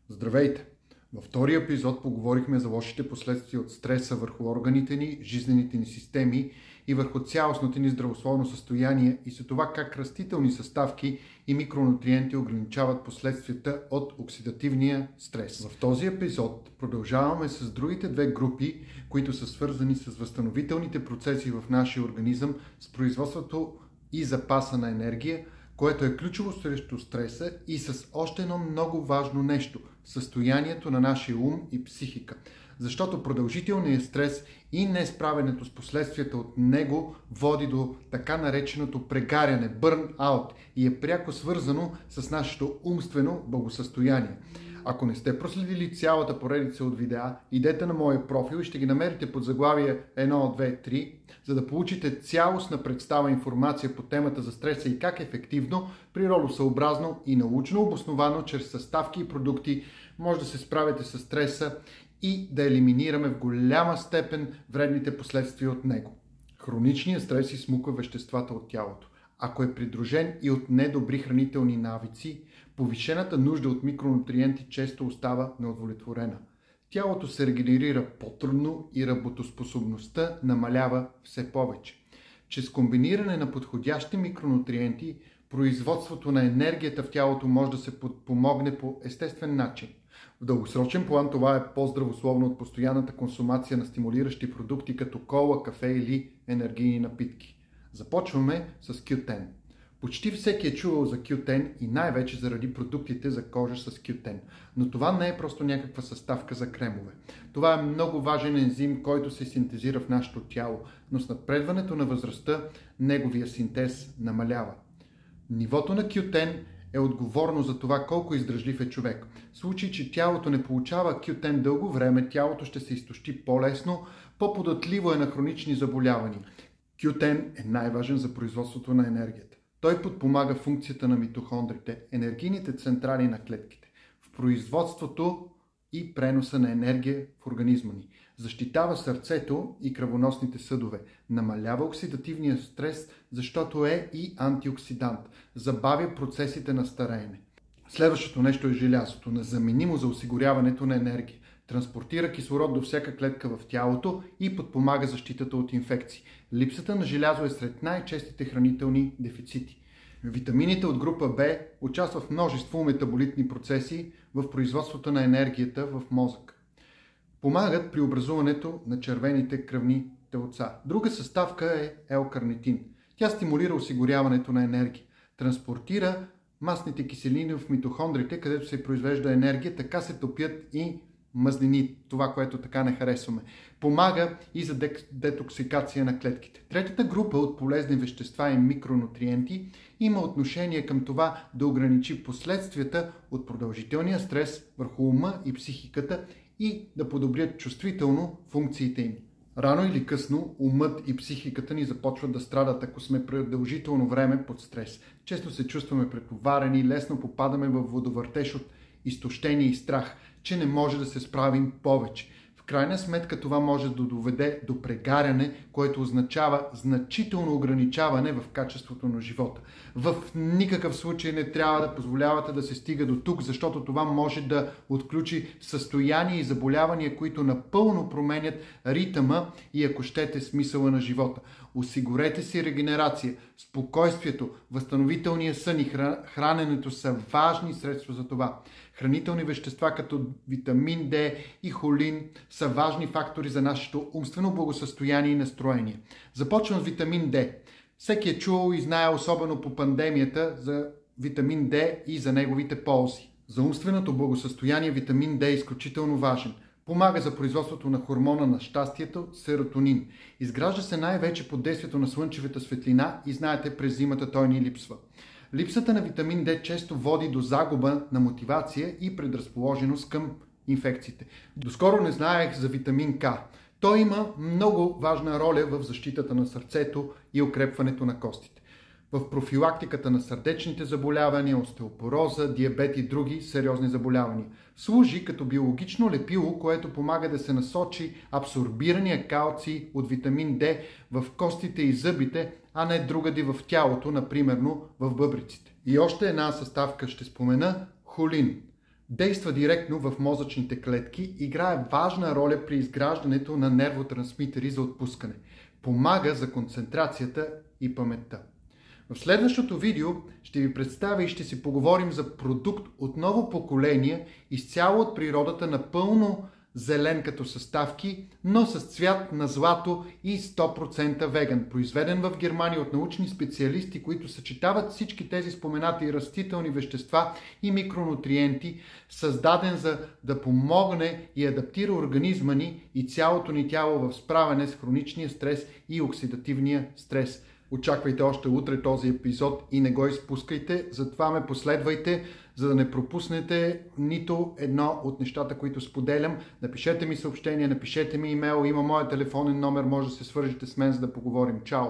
Здравейте! Във втория епизод поговорихме за лошите последствия от стреса върху органите ни, жизнените ни системи и върху цялостното ни здравословно състояние и за това как растителни съставки и микронутриенти ограничават последствията от оксидативния стрес. В този епизод продължаваме с другите две групи, които са свързани с възстановителните процеси в нашия организъм, с производството и запаса на енергия, което е ключово срещу стреса, и с още едно много важно нещо – състоянието на нашия ум и психика. Защото продължителният стрес и несправянето с последствията от него води до така нареченото прегаряне, burn-out, и е пряко свързано с нашето умствено благосъстояние. Ако не сте проследили цялата поредица от видеа, идете на моя профил и ще ги намерите под заглавие 1, 2, 3, за да получите цялостна представа информация по темата за стреса и как ефективно, природосъобразно и научно обосновано чрез съставки и продукти може да се справите с стреса и да елиминираме в голяма степен вредните последствия от него. Хроничният стрес изсмуква веществата от тялото. Ако е придружен и от недобри хранителни навици, повишената нужда от микронутриенти често остава неудовлетворена. Тялото се регенерира по-трудно и работоспособността намалява все повече. Чрез комбиниране на подходящи микронутриенти, производството на енергията в тялото може да се подпомогне по естествен начин. В дългосрочен план това е по-здравословно от постоянната консумация на стимулиращи продукти като кола, кафе или енергийни напитки. Започваме с Q10. Почти всеки е чувал за Q10 и най-вече заради продуктите за кожа с Q10. Но това не е просто някаква съставка за кремове. Това е много важен ензим, който се синтезира в нашето тяло, но с напредването на възрастта неговия синтез намалява. Нивото на Q10 е отговорно за това колко издръжлив е човек. В случай, че тялото не получава Q10 дълго време, тялото ще се изтощи по-лесно, по-податливо е на хронични заболявания. Q10 е най-важен за производството на енергията. Той подпомага функцията на митохондрите, енергийните централи на клетките, в производството и преноса на енергия в организма ни. Защитава сърцето и кръвоносните съдове, намалява оксидативния стрес, защото е и антиоксидант, забавя процесите на стареене. Следващото нещо е желязото, незаменимо за осигуряването на енергия. Транспортира кислород до всяка клетка в тялото и подпомага защитата от инфекции. Липсата на желязо е сред най-честите хранителни дефицити. Витамините от група В участват в множество метаболитни процеси в производството на енергията в мозъка. Помагат при образуването на червените кръвни телца. Друга съставка е L-карнитин. Тя стимулира осигуряването на енергия. Транспортира масните киселини в митохондрите, където се произвежда енергия, така се топят и мазнини, това, което така не харесваме. Помага и за детоксикация на клетките. Третата група от полезни вещества и микронутриенти има отношение към това да ограничи последствията от продължителния стрес върху ума и психиката и да подобрят чувствително функциите им. Рано или късно умът и психиката ни започват да страдат, ако сме продължително време под стрес. Често се чувстваме претоварени, лесно попадаме в водовъртеж от изтощение и страх, че не може да се справим повече. В крайна сметка това може да доведе до прегаряне, което означава значително ограничаване в качеството на живота. В никакъв случай не трябва да позволявате да се стига до тук, защото това може да отключи състояния и заболявания, които напълно променят ритъма и, ако щете, смисъла на живота. Осигурете си регенерация, спокойствието, възстановителния сън и храненето са важни средства за това. Хранителни вещества като витамин D и холин са важни фактори за нашето умствено благосъстояние и настроение. Започвам с витамин D. Всеки е чувал и знае, особено по пандемията, за витамин D и за неговите ползи. За умственото благосъстояние витамин D е изключително важен. Помага за производството на хормона на щастието – серотонин. Изгражда се най-вече под действието на слънчевата светлина и знаете, през зимата той ни липсва. Липсата на витамин D често води до загуба на мотивация и предразположеност към инфекциите. Доскоро не знаех за витамин К. Той има много важна роля в защитата на сърцето и укрепването на костите. В профилактиката на сърдечните заболявания, остеопороза, диабет и други сериозни заболявания. Служи като биологично лепило, което помага да се насочи абсорбирания калций от витамин D в костите и зъбите, а не другаде в тялото, например в бъбриците. И още една съставка ще спомена – холин. действа директно в мозъчните клетки, играе важна роля при изграждането на нервотрансмитери за отпускане. Помага за концентрацията и паметта. В следващото видео ще ви представя и ще си поговорим за продукт от ново поколение, изцяло от природата, напълно зелен като съставки, но с цвят на злато и 100% веган, произведен в Германия от научни специалисти, които съчетават всички тези споменати растителни вещества и микронутриенти, създаден за да помогне и адаптира организма ни и цялото ни тяло в справяне с хроничния стрес и оксидативния стрес. Очаквайте още утре този епизод и не го изпускайте, затова ме последвайте, за да не пропуснете нито едно от нещата, които споделям. Напишете ми съобщение, напишете ми имейл, има моя телефонен номер, може да се свържете с мен, за да поговорим. Чао!